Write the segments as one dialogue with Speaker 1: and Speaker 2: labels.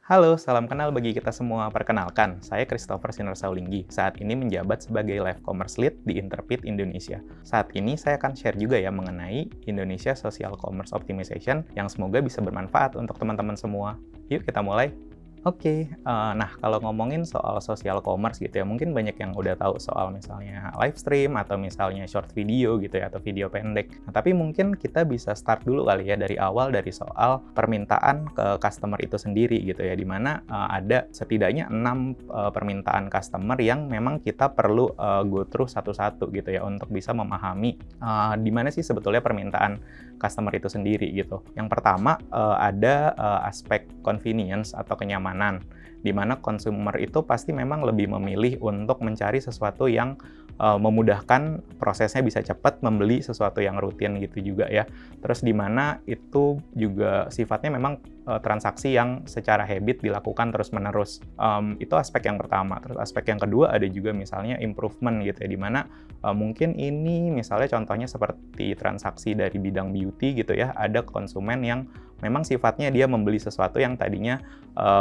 Speaker 1: Halo, salam kenal bagi kita semua. Perkenalkan, saya Christopher Sinersaulingi. Saat ini menjabat sebagai Live Commerce Lead di Interpit Indonesia. Saat ini saya akan share juga ya mengenai Indonesia Social Commerce Optimization yang semoga bisa bermanfaat untuk teman-teman semua. Yuk kita mulai. Oke, nah kalau ngomongin soal social commerce gitu ya, mungkin banyak yang udah tahu soal misalnya live stream atau misalnya short video gitu ya, atau video pendek. Nah, tapi mungkin kita bisa start dulu kali ya dari awal dari soal permintaan ke customer itu sendiri gitu ya, di mana ada setidaknya 6 permintaan customer yang memang kita perlu go through satu-satu gitu ya, untuk bisa memahami di mana sih sebetulnya permintaan customer itu sendiri gitu. Yang pertama ada aspek convenience atau kenyamanan, di mana consumer itu pasti memang lebih memilih untuk mencari sesuatu yang memudahkan prosesnya bisa cepat, membeli sesuatu yang rutin gitu juga ya. Terus di mana itu juga sifatnya memang transaksi yang secara habit dilakukan terus-menerus. Itu aspek yang pertama. Terus aspek yang kedua ada juga misalnya improvement gitu ya, di mana mungkin ini misalnya contohnya seperti transaksi dari bidang beauty gitu ya, ada konsumen yang memang sifatnya dia membeli sesuatu yang tadinya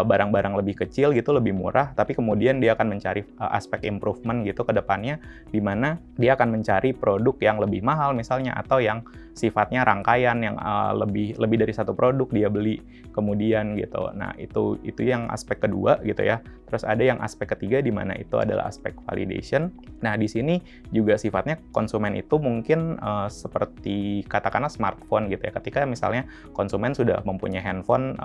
Speaker 1: barang-barang lebih kecil gitu, lebih murah, tapi kemudian dia akan mencari aspek improvement gitu ke depannya, di mana dia akan mencari produk yang lebih mahal misalnya, atau yang sifatnya rangkaian yang lebih dari satu produk dia beli kemudian gitu. Nah, itu yang aspek kedua gitu ya. Terus ada yang aspek ketiga di mana itu adalah aspek validation. Nah, di sini juga sifatnya konsumen itu mungkin seperti katakanlah smartphone gitu ya. Ketika misalnya konsumen sudah mempunyai handphone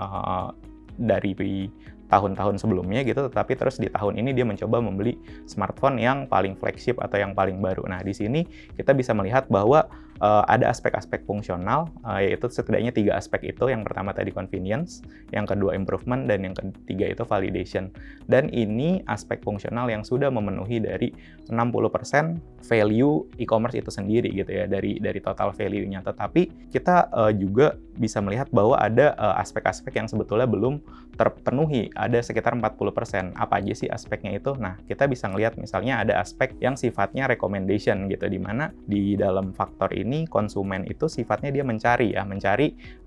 Speaker 1: dari tahun-tahun sebelumnya gitu, tetapi terus di tahun ini dia mencoba membeli smartphone yang paling flagship atau yang paling baru. Nah, di sini kita bisa melihat bahwa ada aspek-aspek fungsional, yaitu setidaknya 3 aspek itu. Yang pertama tadi convenience, yang kedua improvement, dan yang ketiga itu validation. Dan ini aspek fungsional yang sudah memenuhi dari 60% value e-commerce itu sendiri gitu ya, dari total value-nya. Tetapi kita juga bisa melihat bahwa ada aspek-aspek yang sebetulnya belum terpenuhi, ada sekitar 40%. Apa aja sih aspeknya itu? Nah, kita bisa ngelihat misalnya ada aspek yang sifatnya recommendation gitu, di mana di dalam faktor ini konsumen itu sifatnya dia mencari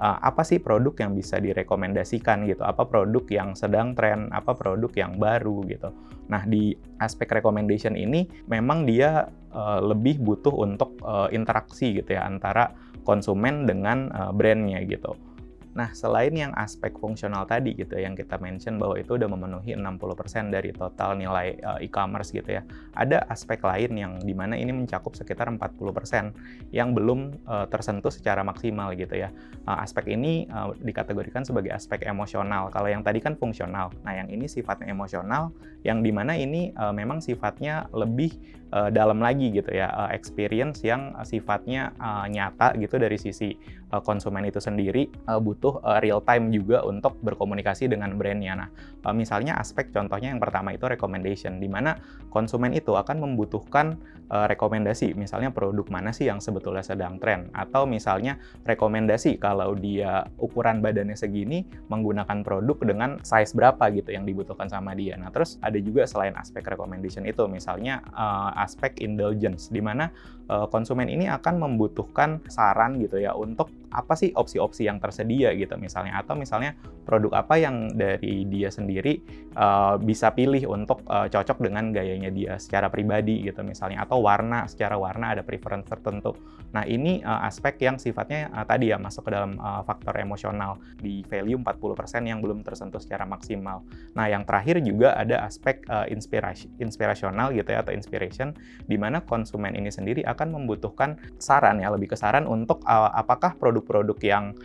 Speaker 1: apa sih produk yang bisa direkomendasikan gitu, apa produk yang sedang tren, apa produk yang baru gitu. Nah, di aspek recommendation ini memang dia lebih butuh untuk interaksi gitu ya antara konsumen dengan brandnya gitu. Nah, selain yang aspek fungsional tadi gitu yang kita mention bahwa itu udah memenuhi 60% dari total nilai e-commerce gitu ya, ada aspek lain yang dimana ini mencakup sekitar 40% yang belum tersentuh secara maksimal gitu ya. Aspek ini dikategorikan sebagai aspek emosional. Kalau yang tadi kan fungsional, nah yang ini sifatnya emosional, yang dimana ini memang sifatnya lebih dalam lagi gitu ya, experience yang sifatnya nyata gitu dari sisi konsumen itu sendiri, butuh real time juga untuk berkomunikasi dengan brandnya. Nah, misalnya aspek contohnya yang pertama itu recommendation, di mana konsumen itu akan membutuhkan rekomendasi, misalnya produk mana sih yang sebetulnya sedang tren, atau misalnya rekomendasi kalau dia ukuran badannya segini menggunakan produk dengan size berapa gitu yang dibutuhkan sama dia. Nah, terus ada juga selain aspek recommendation itu, misalnya aspek indulgence, di mana konsumen ini akan membutuhkan saran gitu ya untuk apa sih opsi-opsi yang tersedia gitu misalnya, atau misalnya produk apa yang dari dia sendiri bisa pilih untuk cocok dengan gayanya dia secara pribadi gitu misalnya, atau secara warna ada preference tertentu. Nah, ini aspek yang sifatnya tadi ya masuk ke dalam faktor emosional di value 40% yang belum tersentuh secara maksimal. Nah, yang terakhir juga ada aspek inspirasional gitu ya, atau inspiration, di mana konsumen ini sendiri akan membutuhkan saran ya, lebih ke saran untuk apakah produk-produk yang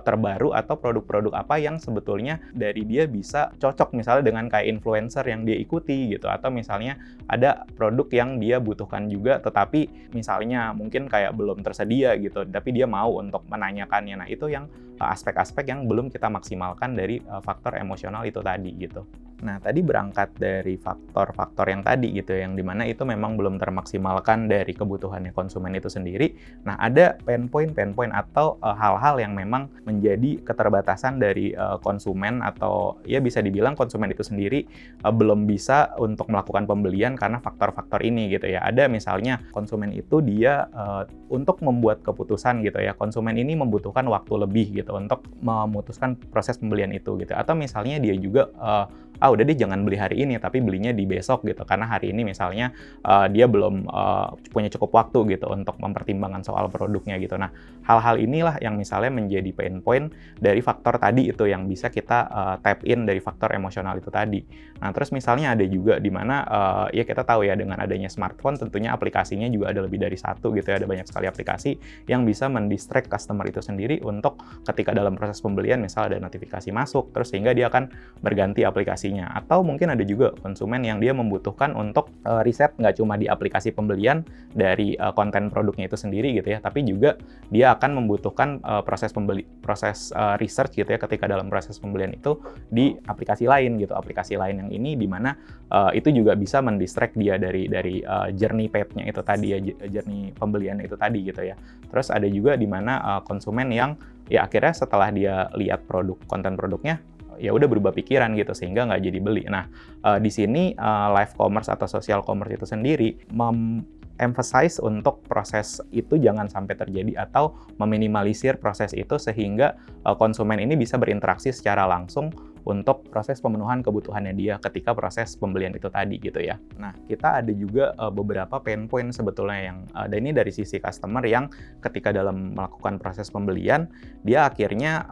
Speaker 1: terbaru atau produk-produk apa yang sebetulnya dari dia bisa cocok misalnya dengan kayak influencer yang dia ikuti gitu, atau misalnya ada produk yang dia butuhkan juga tetapi misalnya mungkin kayak belum tersedia gitu, tapi dia mau untuk menanyakannya. Nah, itu yang aspek-aspek yang belum kita maksimalkan dari faktor emosional itu tadi gitu. Nah, tadi berangkat dari faktor-faktor yang tadi gitu, yang dimana itu memang belum termaksimalkan dari kebutuhannya konsumen itu sendiri. Nah, ada pain point atau hal-hal yang memang memang menjadi keterbatasan dari konsumen, atau ya bisa dibilang konsumen itu sendiri belum bisa untuk melakukan pembelian karena faktor-faktor ini gitu ya. Ada misalnya konsumen itu dia untuk membuat keputusan gitu ya, konsumen ini membutuhkan waktu lebih gitu untuk memutuskan proses pembelian itu gitu. Atau misalnya dia juga udah deh jangan beli hari ini tapi belinya di besok gitu, karena hari ini misalnya dia belum punya cukup waktu gitu untuk mempertimbangkan soal produknya gitu. Nah, hal-hal inilah yang misalnya menjadi pain point dari faktor tadi itu yang bisa kita tap in dari faktor emosional itu tadi. Nah, terus misalnya ada juga di mana ya kita tahu ya, dengan adanya smartphone tentunya aplikasinya juga ada lebih dari satu gitu ya, ada banyak sekali aplikasi yang bisa mendistract customer itu sendiri untuk ketika dalam proses pembelian misal ada notifikasi masuk, terus sehingga dia akan berganti aplikasinya. Atau mungkin ada juga konsumen yang dia membutuhkan untuk riset nggak cuma di aplikasi pembelian dari konten produknya itu sendiri gitu ya, tapi juga dia akan membutuhkan proses research gitu ya ketika dalam proses pembelian itu di aplikasi lain gitu, aplikasi lain yang ini di mana itu juga bisa mendistract dia dari journey path-nya itu tadi ya, journey pembelian itu tadi gitu ya. Terus ada juga di mana konsumen yang ya akhirnya setelah dia lihat konten produknya ya udah berubah pikiran gitu sehingga nggak jadi beli. Nah, di sini live commerce atau social commerce itu sendiri emphasize untuk proses itu jangan sampai terjadi atau meminimalisir proses itu sehingga konsumen ini bisa berinteraksi secara langsung untuk proses pemenuhan kebutuhannya dia ketika proses pembelian itu tadi gitu ya. Nah, kita ada juga beberapa pain point sebetulnya yang ada ini dari sisi customer yang ketika dalam melakukan proses pembelian dia akhirnya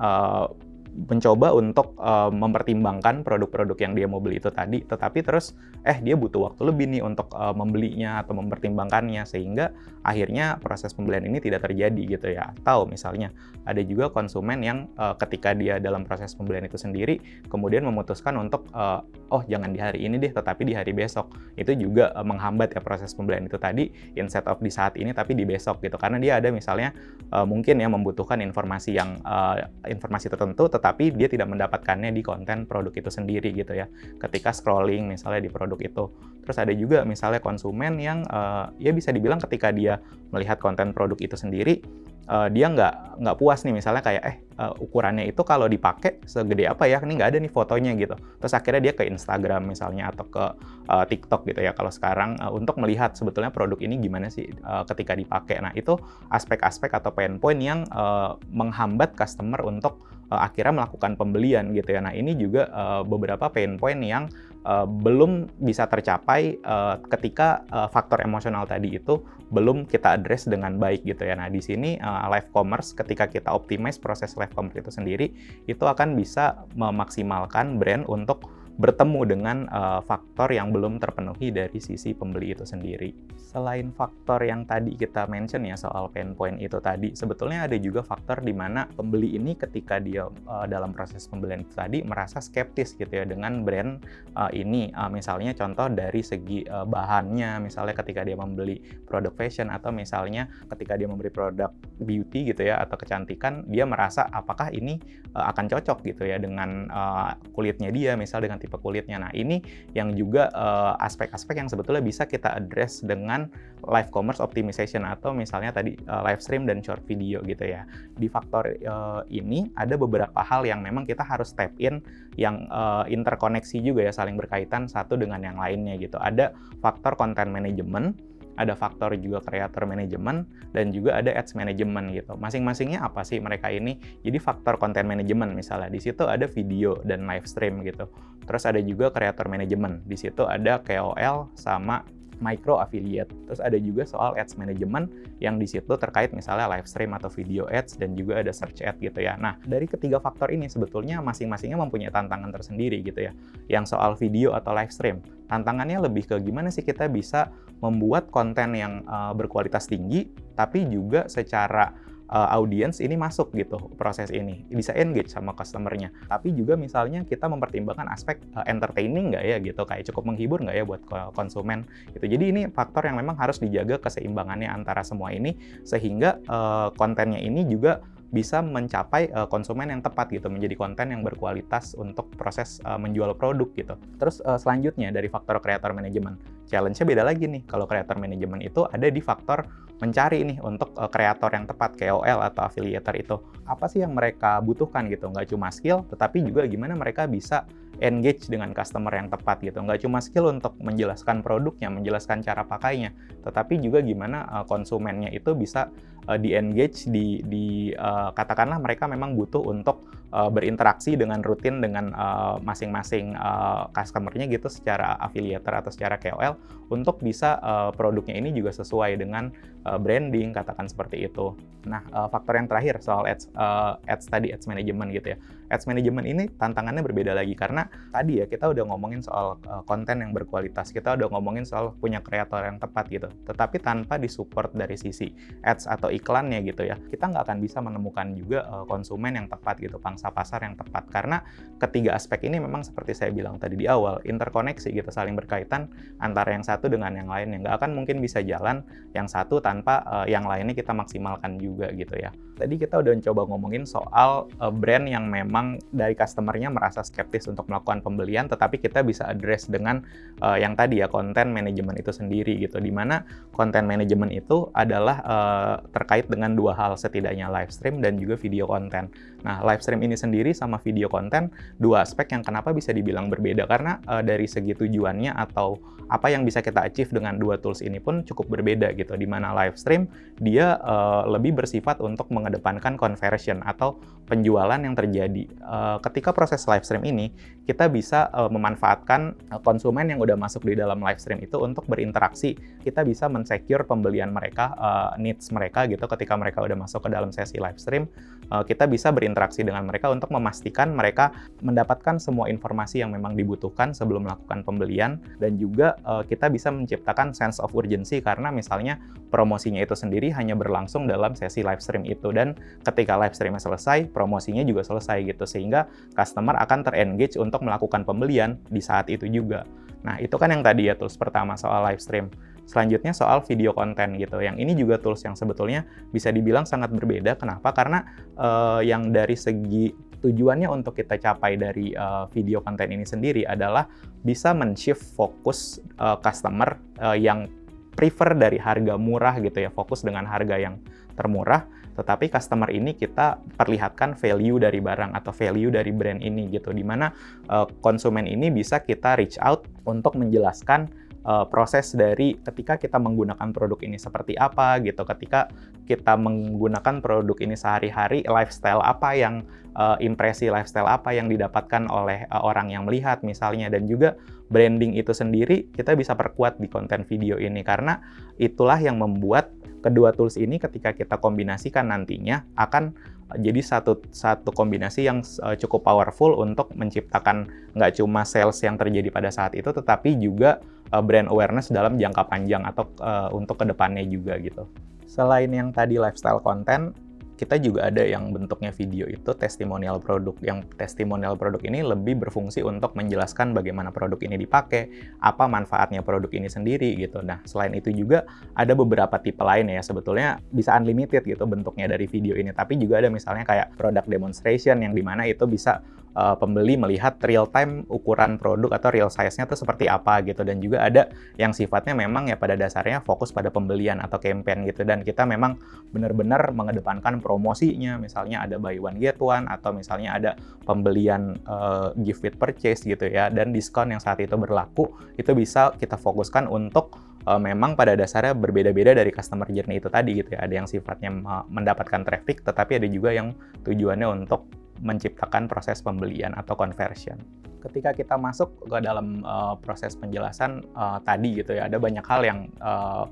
Speaker 1: mencoba untuk mempertimbangkan produk-produk yang dia mau beli itu tadi, tetapi terus dia butuh waktu lebih nih untuk membelinya atau mempertimbangkannya, sehingga akhirnya proses pembelian ini tidak terjadi gitu ya. Atau misalnya ada juga konsumen yang ketika dia dalam proses pembelian itu sendiri kemudian memutuskan untuk jangan di hari ini deh tetapi di hari besok. Itu juga menghambat ya proses pembelian itu tadi, instead of di saat ini tapi di besok gitu, karena dia ada misalnya mungkin ya membutuhkan informasi tertentu tapi dia tidak mendapatkannya di konten produk itu sendiri gitu ya, ketika scrolling misalnya di produk itu. Terus ada juga misalnya konsumen yang ya bisa dibilang ketika dia melihat konten produk itu sendiri, dia nggak puas nih misalnya kayak ukurannya itu kalau dipakai segede apa ya, ini nggak ada nih fotonya gitu. Terus akhirnya dia ke Instagram misalnya atau ke TikTok gitu ya kalau sekarang untuk melihat sebetulnya produk ini gimana sih ketika dipakai. Nah, itu aspek-aspek atau pain point yang menghambat customer untuk akhirnya melakukan pembelian gitu ya. Nah, ini juga beberapa pain point yang belum bisa tercapai ketika faktor emosional tadi itu belum kita address dengan baik gitu ya. Nah, di sini live commerce ketika kita optimize proses live commerce itu sendiri, itu akan bisa memaksimalkan brand untuk bertemu dengan faktor yang belum terpenuhi dari sisi pembeli itu sendiri. Selain faktor yang tadi kita mention ya soal pain point itu tadi, sebetulnya ada juga faktor di mana pembeli ini ketika dia dalam proses pembelian itu tadi merasa skeptis gitu ya dengan brand ini. Misalnya contoh dari segi bahannya, misalnya ketika dia membeli produk fashion atau misalnya ketika dia membeli produk beauty gitu ya atau kecantikan, dia merasa apakah ini akan cocok gitu ya dengan kulitnya dia, misal dengan tipe kulitnya. Nah, ini yang juga aspek-aspek yang sebetulnya bisa kita address dengan live commerce optimization atau misalnya tadi live stream dan short video gitu ya. Di faktor ini ada beberapa hal yang memang kita harus tap in yang interkoneksi juga ya, saling berkaitan satu dengan yang lainnya gitu. Ada faktor content management, ada faktor juga creator management, dan juga ada ads management gitu. Masing-masingnya apa sih mereka ini? Jadi faktor content management misalnya, di situ ada video dan live stream gitu. Terus ada juga creator management, di situ ada KOL sama micro affiliate. Terus ada juga soal ads management yang di situ terkait misalnya live stream atau video ads dan juga ada search ad gitu ya. Nah, dari ketiga faktor ini sebetulnya masing-masingnya mempunyai tantangan tersendiri gitu ya. Yang soal video atau live stream, tantangannya lebih ke gimana sih kita bisa membuat konten yang berkualitas tinggi tapi juga secara audiens ini masuk gitu proses ini, bisa engage sama customer-nya. Tapi juga misalnya kita mempertimbangkan aspek entertaining nggak ya gitu, kayak cukup menghibur nggak ya buat konsumen gitu. Jadi ini faktor yang memang harus dijaga keseimbangannya antara semua ini sehingga kontennya ini juga bisa mencapai konsumen yang tepat gitu, menjadi konten yang berkualitas untuk proses menjual produk gitu. Terus selanjutnya dari faktor creator management, challenge-nya beda lagi nih. Kalau creator management itu ada di faktor mencari nih untuk kreator yang tepat, KOL atau affiliator itu. Apa sih yang mereka butuhkan gitu? Nggak cuma skill, tetapi juga gimana mereka bisa engage dengan customer yang tepat gitu. Nggak cuma skill untuk menjelaskan produknya, menjelaskan cara pakainya, tetapi juga gimana konsumennya itu bisa di-engage, katakanlah mereka memang butuh untuk berinteraksi dengan rutin dengan masing-masing customer-nya gitu secara affiliator atau secara KOL untuk bisa produknya ini juga sesuai dengan branding, katakan seperti itu. Nah, faktor yang terakhir soal ads management gitu ya. Ads management ini tantangannya berbeda lagi karena tadi ya kita udah ngomongin soal konten yang berkualitas, kita udah ngomongin soal punya kreator yang tepat gitu. Tetapi tanpa disupport dari sisi ads atau iklannya gitu ya, kita nggak akan bisa menemukan juga konsumen yang tepat gitu, pangsa pasar yang tepat. Karena ketiga aspek ini memang seperti saya bilang tadi di awal, interkoneksi gitu, saling berkaitan antara yang satu dengan yang lainnya. Nggak akan mungkin bisa jalan yang satu tanpa yang lainnya kita maksimalkan juga gitu ya. Tadi kita udah coba ngomongin soal brand yang memang dari customer-nya merasa skeptis untuk melakukan pembelian, tetapi kita bisa address dengan yang tadi ya, konten manajemen itu sendiri gitu, dimana konten manajemen itu adalah terkait dengan dua hal setidaknya, live stream dan juga video konten. Nah, live stream ini sendiri sama video konten, dua aspek yang kenapa bisa dibilang berbeda, karena dari segi tujuannya atau apa yang bisa kita achieve dengan dua tools ini pun cukup berbeda gitu, dimana live stream dia lebih bersifat untuk mengedepankan conversion atau penjualan yang terjadi. Ketika proses live stream ini, kita bisa memanfaatkan konsumen yang udah masuk di dalam live stream itu untuk berinteraksi. Kita bisa men-secure pembelian mereka, needs mereka gitu ketika mereka udah masuk ke dalam sesi live stream. Kita bisa berinteraksi dengan mereka untuk memastikan mereka mendapatkan semua informasi yang memang dibutuhkan sebelum melakukan pembelian, dan juga kita bisa menciptakan sense of urgency karena misalnya promosinya itu sendiri hanya berlangsung dalam sesi live stream itu, dan ketika live streamnya selesai, promosinya juga selesai gitu, sehingga customer akan ter-engage untuk melakukan pembelian di saat itu juga. Nah, itu kan yang tadi ya tools pertama soal live stream. Selanjutnya soal video konten gitu. Yang ini juga tools yang sebetulnya bisa dibilang sangat berbeda. Kenapa? Karena yang dari segi tujuannya untuk kita capai dari video konten ini sendiri adalah bisa men-shift fokus customer yang prefer dari harga murah gitu ya, fokus dengan harga yang termurah, tetapi customer ini kita perlihatkan value dari barang atau value dari brand ini gitu, dimana konsumen ini bisa kita reach out untuk menjelaskan proses dari ketika kita menggunakan produk ini seperti apa gitu, ketika kita menggunakan produk ini sehari-hari, lifestyle apa yang impresi lifestyle apa yang didapatkan oleh orang yang melihat misalnya, dan juga branding itu sendiri kita bisa perkuat di konten video ini, karena itulah yang membuat kedua tools ini ketika kita kombinasikan nantinya akan jadi satu kombinasi yang cukup powerful untuk menciptakan nggak cuma sales yang terjadi pada saat itu, tetapi juga brand awareness dalam jangka panjang atau untuk kedepannya juga gitu. Selain yang tadi lifestyle content, kita juga ada yang bentuknya video itu testimonial produk. Yang testimonial produk ini lebih berfungsi untuk menjelaskan bagaimana produk ini dipakai, apa manfaatnya produk ini sendiri gitu. Nah, selain itu juga ada beberapa tipe lain ya, sebetulnya bisa unlimited gitu bentuknya dari video ini. Tapi juga ada misalnya kayak product demonstration yang dimana itu bisa pembeli melihat real time ukuran produk atau real size-nya tuh seperti apa gitu, dan juga ada yang sifatnya memang ya pada dasarnya fokus pada pembelian atau campaign gitu, dan kita memang benar-benar mengedepankan promosinya, misalnya ada buy one get one atau misalnya ada pembelian gift with purchase gitu ya, dan diskon yang saat itu berlaku, itu bisa kita fokuskan untuk memang pada dasarnya berbeda-beda dari customer journey itu tadi gitu ya. Ada yang sifatnya mendapatkan traffic, tetapi ada juga yang tujuannya untuk menciptakan proses pembelian atau conversion. Ketika kita masuk ke dalam proses penjelasan tadi gitu ya, ada banyak hal yang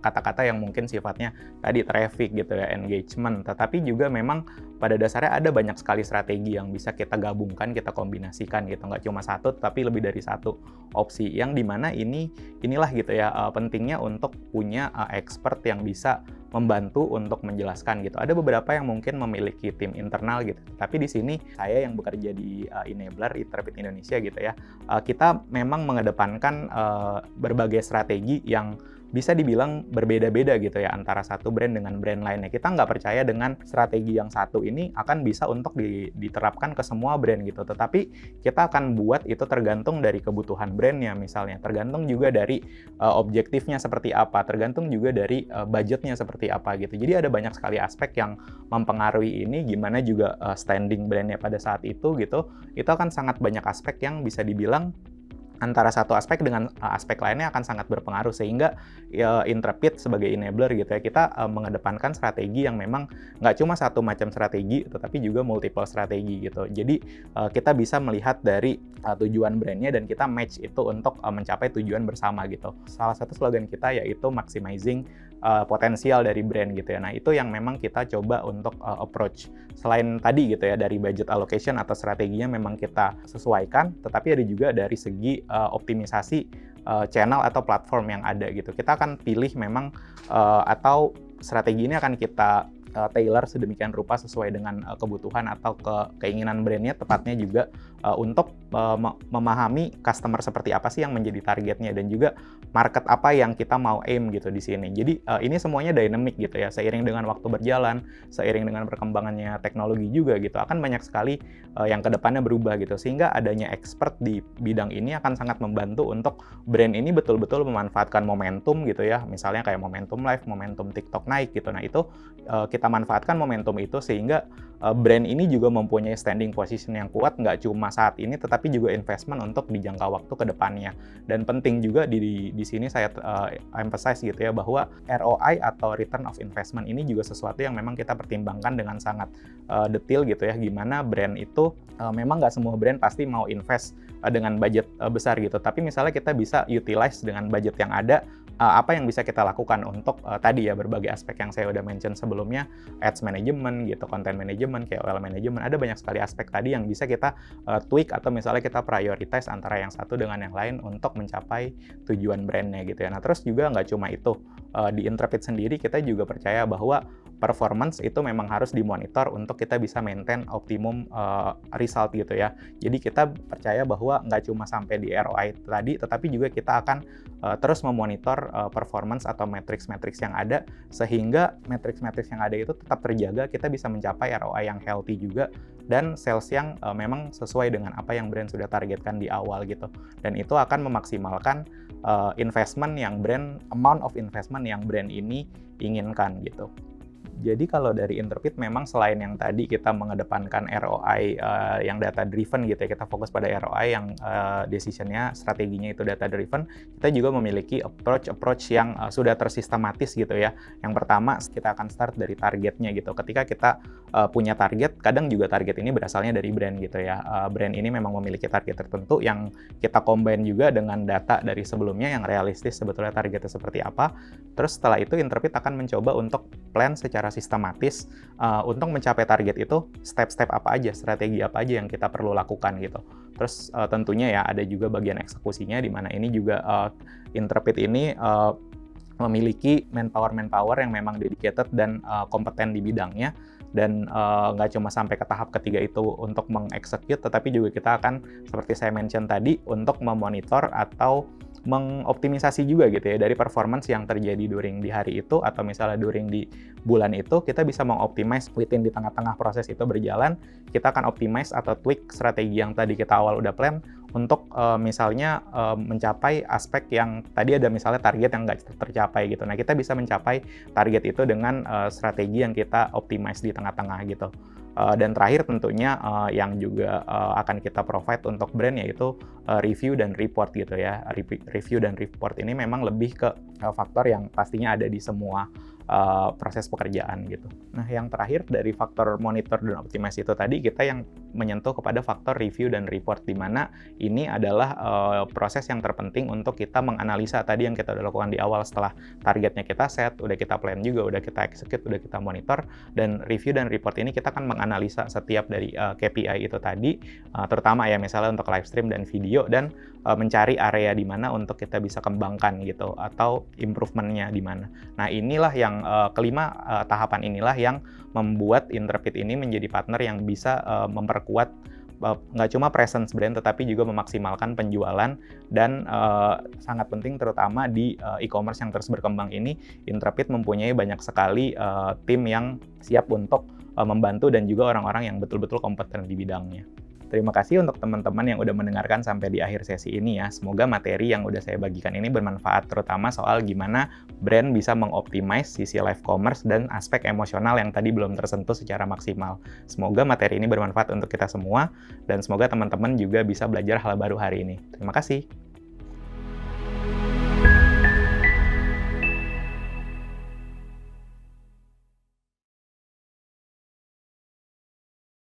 Speaker 1: kata-kata yang mungkin sifatnya tadi traffic gitu ya, engagement, tetapi juga memang pada dasarnya ada banyak sekali strategi yang bisa kita gabungkan, kita kombinasikan gitu, nggak cuma satu, tapi lebih dari satu opsi, yang dimana inilah gitu ya pentingnya untuk punya expert yang bisa membantu untuk menjelaskan gitu. Ada beberapa yang mungkin memiliki tim internal gitu, tapi di sini saya yang bekerja di enabler Interpret Indonesia gitu ya, kita memang mengedepankan berbagai strategi yang bisa dibilang berbeda-beda gitu ya antara satu brand dengan brand lainnya. Kita nggak percaya dengan strategi yang satu ini akan bisa untuk diterapkan ke semua brand gitu. Tetapi kita akan buat itu tergantung dari kebutuhan brandnya misalnya, tergantung juga dari objektifnya seperti apa, tergantung juga dari budgetnya seperti apa gitu. Jadi ada banyak sekali aspek yang mempengaruhi ini, gimana juga standing brandnya pada saat itu gitu. Itu akan sangat banyak aspek yang bisa dibilang antara satu aspek dengan aspek lainnya akan sangat berpengaruh, sehingga Intrepid sebagai enabler gitu ya, kita mengedepankan strategi yang memang nggak cuma satu macam strategi, tetapi juga multiple strategi gitu. Jadi kita bisa melihat dari tujuan brandnya dan kita match itu untuk mencapai tujuan bersama gitu. Salah satu slogan kita yaitu maximizing potensial dari brand gitu ya. Nah, itu yang memang kita coba untuk approach. Selain tadi gitu ya, dari budget allocation atau strateginya memang kita sesuaikan, tetapi ada juga dari segi optimisasi channel atau platform yang ada gitu. Kita akan pilih memang atau strategi ini akan kita tailor sedemikian rupa sesuai dengan kebutuhan atau keinginan brandnya, tepatnya juga untuk memahami customer seperti apa sih yang menjadi targetnya dan juga market apa yang kita mau aim gitu di sini. Jadi ini semuanya dynamic gitu ya, seiring dengan waktu berjalan, seiring dengan perkembangannya teknologi juga gitu, akan banyak sekali yang kedepannya berubah gitu, sehingga adanya expert di bidang ini akan sangat membantu untuk brand ini betul-betul memanfaatkan momentum gitu ya, misalnya kayak momentum live, momentum TikTok naik gitu. Nah itu kita manfaatkan momentum itu sehingga brand ini juga mempunyai standing position yang kuat, nggak cuma saat ini tetapi juga investment untuk di jangka waktu ke depannya. Dan penting juga di sini saya emphasize gitu ya, bahwa ROI atau return of investment ini juga sesuatu yang memang kita pertimbangkan dengan sangat detail gitu ya, gimana brand itu memang nggak semua brand pasti mau invest dengan budget besar gitu, tapi misalnya kita bisa utilize dengan budget yang ada, apa yang bisa kita lakukan untuk tadi ya berbagai aspek yang saya udah mention sebelumnya, ads management gitu, content management, KOL management, ada banyak sekali aspek tadi yang bisa kita tweak atau misalnya kita prioritize antara yang satu dengan yang lain untuk mencapai tujuan brandnya gitu ya. Nah terus juga nggak cuma itu, di Intrepid sendiri kita juga percaya bahwa performance itu memang harus dimonitor untuk kita bisa maintain optimum result gitu ya. Jadi kita percaya bahwa nggak cuma sampai di ROI tadi, tetapi juga kita akan terus memonitor performance atau matrix-matrix yang ada, sehingga matrix-matrix yang ada itu tetap terjaga, kita bisa mencapai ROI yang healthy juga, dan sales yang memang sesuai dengan apa yang brand sudah targetkan di awal gitu. Dan itu akan memaksimalkan amount of investment yang brand ini inginkan gitu. Jadi kalau dari Intrepid memang selain yang tadi kita mengedepankan ROI yang data driven gitu ya, kita fokus pada ROI yang decision-nya, strateginya itu data driven, kita juga memiliki approach yang sudah tersistematis gitu ya. Yang pertama kita akan start dari targetnya gitu. Ketika kita punya target, kadang juga target ini berasalnya dari brand gitu ya. Brand ini memang memiliki target tertentu yang kita combine juga dengan data dari sebelumnya yang realistis sebetulnya targetnya seperti apa. Terus setelah itu Intrepid akan mencoba untuk plan secara sistematis untuk mencapai target itu, step-step apa aja, strategi apa aja yang kita perlu lakukan gitu. Terus tentunya ya ada juga bagian eksekusinya, di mana ini juga Intrepid ini memiliki manpower yang memang dedicated dan kompeten di bidangnya, dan nggak cuma sampai ke tahap ketiga itu untuk mengeksekut, tetapi juga kita akan seperti saya mention tadi untuk memonitor atau mengoptimisasi juga gitu ya dari performance yang terjadi during di hari itu, atau misalnya during di bulan itu, kita bisa mengoptimize within di tengah-tengah proses itu berjalan, kita akan optimize atau tweak strategi yang tadi kita awal udah plan untuk misalnya mencapai aspek yang tadi ada misalnya target yang nggak tercapai gitu. Nah kita bisa mencapai target itu dengan strategi yang kita optimize di tengah-tengah gitu. Dan terakhir tentunya yang juga akan kita provide untuk brand yaitu review dan report gitu ya. Review dan report ini memang lebih ke faktor yang pastinya ada di semua proses pekerjaan gitu. Nah yang terakhir dari faktor monitor dan optimasi itu tadi, kita yang menyentuh kepada faktor review dan report, di mana ini adalah proses yang terpenting untuk kita menganalisa tadi yang kita udah lakukan di awal. Setelah targetnya kita set, udah kita plan juga, udah kita execute, udah kita monitor, dan review dan report ini kita akan menganalisa setiap dari KPI itu tadi, terutama ya misalnya untuk live stream dan video, dan mencari area di mana untuk kita bisa kembangkan gitu, atau improvementnya di mana. Nah inilah yang kelima, tahapan inilah yang membuat Intrepid ini menjadi partner yang bisa memperkuat nggak cuma presence brand, tetapi juga memaksimalkan penjualan. Dan sangat penting terutama di e-commerce yang terus berkembang ini, Intrepid mempunyai banyak sekali tim yang siap untuk membantu dan juga orang-orang yang betul-betul kompeten di bidangnya. Terima kasih untuk teman-teman yang udah mendengarkan sampai di akhir sesi ini ya. Semoga materi yang udah saya bagikan ini bermanfaat, terutama soal gimana brand bisa mengoptimize sisi live commerce dan aspek emosional yang tadi belum tersentuh secara maksimal. Semoga materi ini bermanfaat untuk kita semua, dan semoga teman-teman juga bisa belajar hal baru hari ini. Terima kasih.